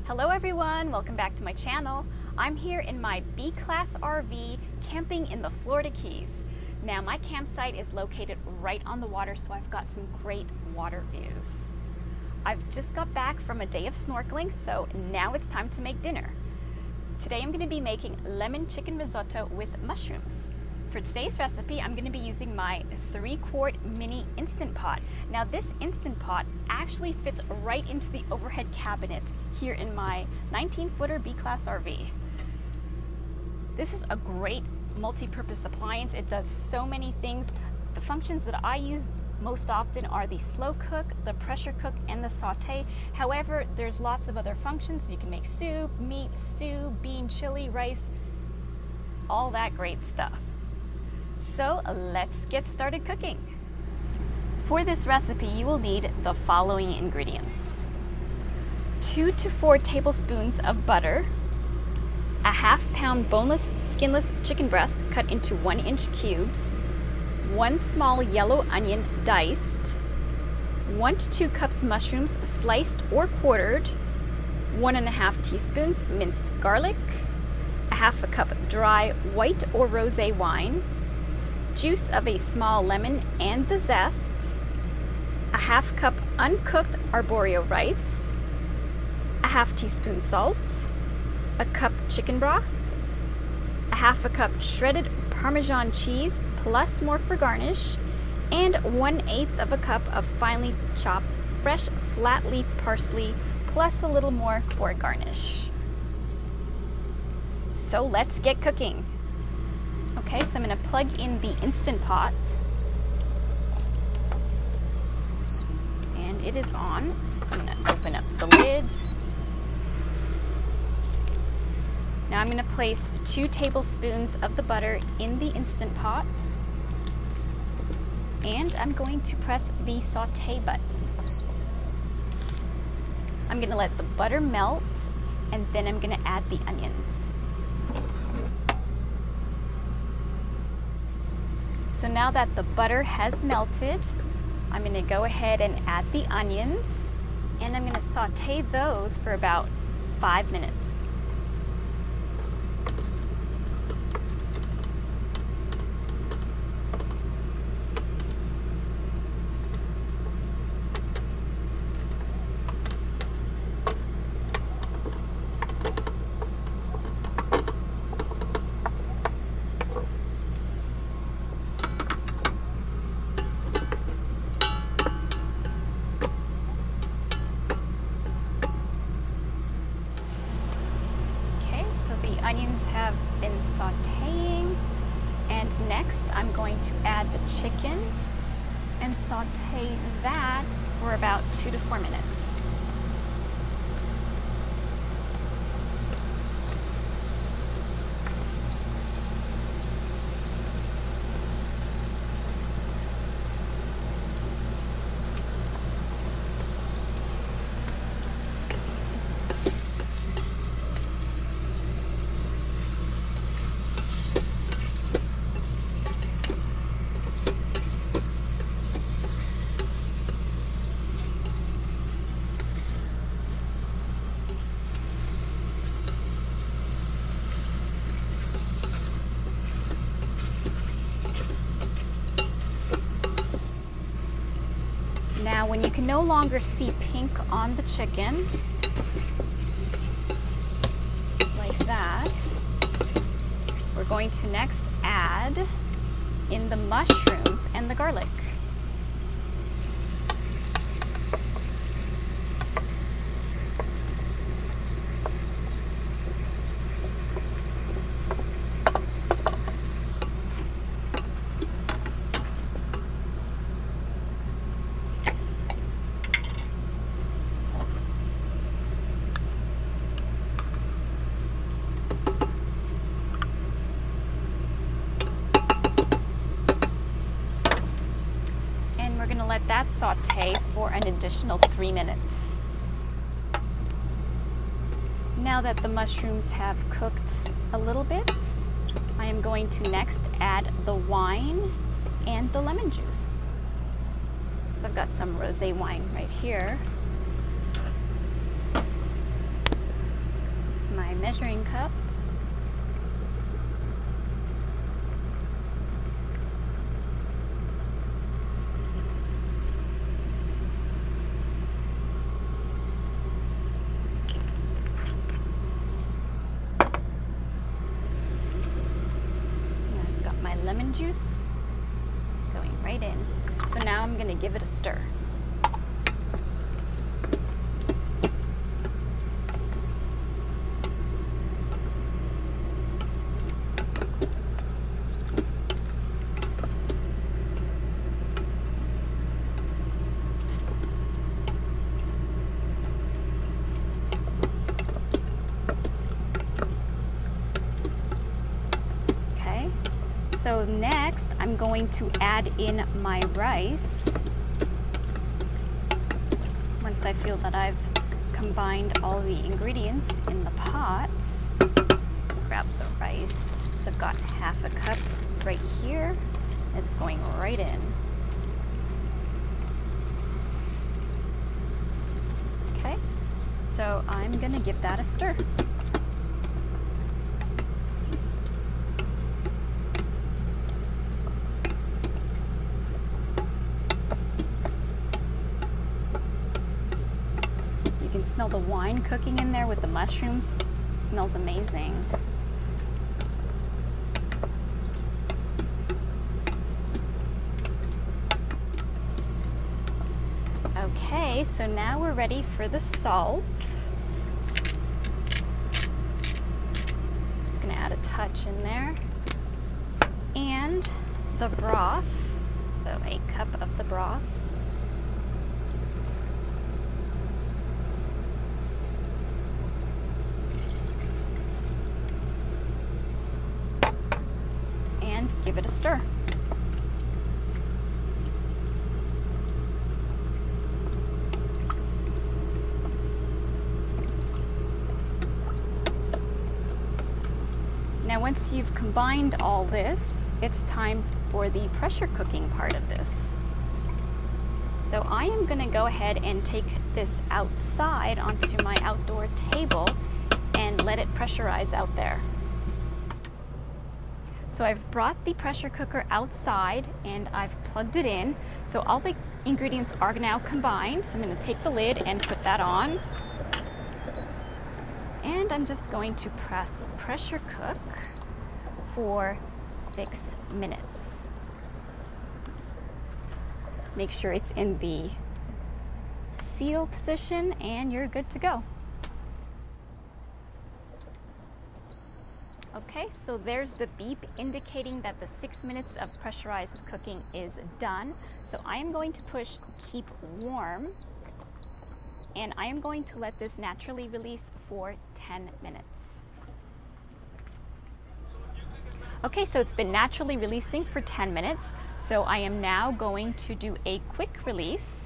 Hello everyone, welcome back to my channel. I'm here in my B-Class RV camping in the Florida Keys. Now my campsite is located right on the water, so I've got some great water views. I've just got back from a day of snorkeling, so now it's time to make dinner. Today I'm going to be making lemon chicken risotto with mushrooms. For today's recipe, I'm going to be using my 3-quart mini Instant Pot. Now this Instant Pot actually fits right into the overhead cabinet here in my 19-footer B-Class RV. This is a great multi-purpose appliance. It does so many things. The functions that I use most often are the slow cook, the pressure cook, and the saute. However, there's lots of other functions. You can make soup, meat, stew, bean, chili, rice, all that great stuff. So let's get started cooking. For this recipe, you will need the following ingredients: 2 to 4 tablespoons of butter, a half-pound boneless, skinless chicken breast cut into 1-inch cubes, 1 small yellow onion diced, 1 to 2 cups mushrooms sliced or quartered, 1½ teaspoons minced garlic, a half a cup dry white or rosé wine, juice of a small lemon and the zest, a half cup uncooked arborio rice, a half teaspoon salt, a cup chicken broth, a half a cup shredded Parmesan cheese plus more for garnish, and 1/8 of a cup of finely chopped fresh flat leaf parsley plus a little more for garnish. So let's get cooking. Okay, so I'm going to plug in the Instant Pot, and it is on. I'm going to open up the lid. Now I'm going to place 2 tablespoons of the butter in the Instant Pot, and I'm going to press the saute button. I'm going to let the butter melt, and then I'm going to add the onions. So now that the butter has melted, I'm going to go ahead and add the onions, and I'm going to saute those for about 5 minutes. Onions have been sauteing, and next I'm going to add the chicken and saute that for about 2 to 4 minutes. Now, when you can no longer see pink on the chicken, like that, we're going to next add in the mushrooms and the garlic. We're going to let that saute for an additional 3 minutes. Now that the mushrooms have cooked a little bit, I am going to next add the wine and the lemon juice. So I've got some rosé wine right here. measuring cup. I've got my lemon juice going right in. So now I'm going to give it a stir. So next, I'm going to add in my rice. Once I feel that I've combined all the ingredients in the pot, grab the rice. So I've got half a cup right here. It's going right in. Okay, so I'm gonna give that a stir. You can smell the wine cooking in there with the mushrooms. It smells amazing. Okay, so now we're ready for the salt. Just gonna add a touch in there. And the broth, so a cup of the broth. And give it a stir. Now once you've combined all this, it's time for the pressure cooking part of this. So I am going to go ahead and take this outside onto my outdoor table and let it pressurize out there. So I've brought the pressure cooker outside and I've plugged it in. So all the ingredients are now combined. So I'm going to take the lid and put that on. And I'm just going to press pressure cook for 6 minutes. Make sure it's in the seal position and you're good to go. Okay, so there's the beep indicating that the 6 minutes of pressurized cooking is done. So I am going to push keep warm and I am going to let this naturally release for 10 minutes. Okay, so it's been naturally releasing for 10 minutes. So I am now going to do a quick release.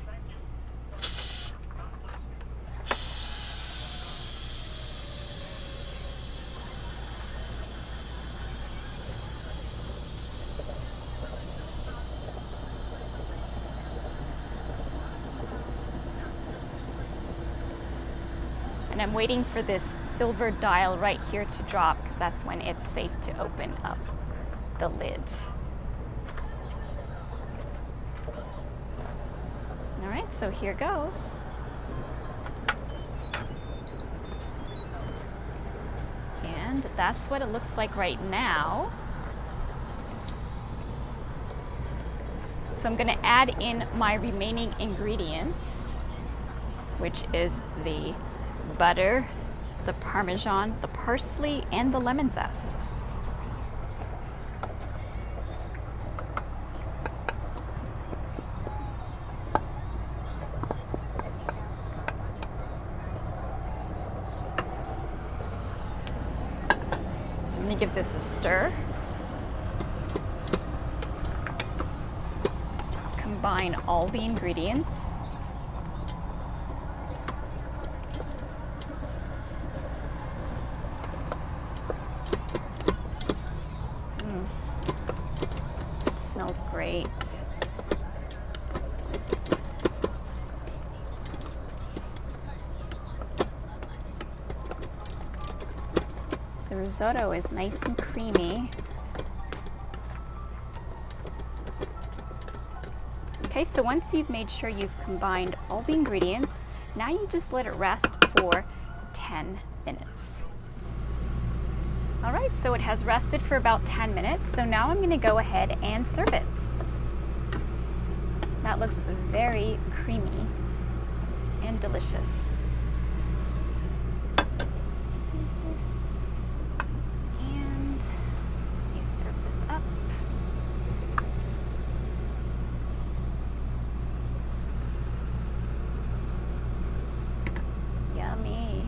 And I'm waiting for this silver dial right here to drop because that's when it's safe to open up the lid. All right, so here goes. And that's what it looks like right now. So I'm going to add in my remaining ingredients, which is the butter, the Parmesan, the parsley, and the lemon zest. So I'm going to give this a stir. Combine all the ingredients. Smells great. The risotto is nice and creamy. Okay, so once you've made sure you've combined all the ingredients, now you just let it rest for 10 minutes. All right, so it has rested for about 10 minutes, so now I'm going to go ahead and serve it. That looks very creamy and delicious. Yummy.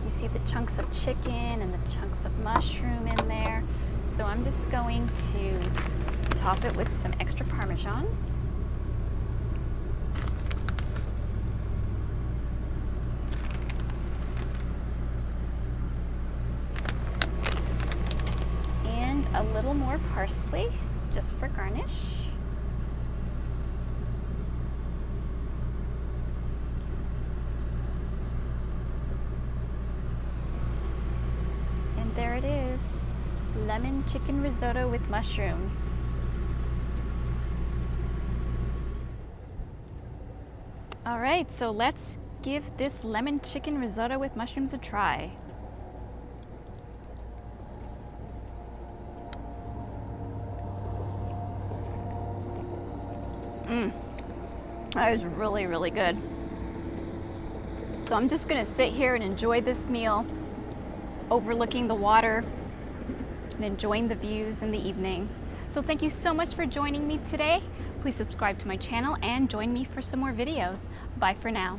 You see the chunks of chicken and the chunks of mushroom in there. So I'm just going to top it with some extra Parmesan. A little more parsley just for garnish. And there it is, lemon chicken risotto with mushrooms. All right, so let's give this lemon chicken risotto with mushrooms a try. That is really, really good. So I'm just gonna sit here and enjoy this meal, overlooking the water and enjoying the views in the evening. So thank you so much for joining me today. Please subscribe to my channel and join me for some more videos. Bye for now.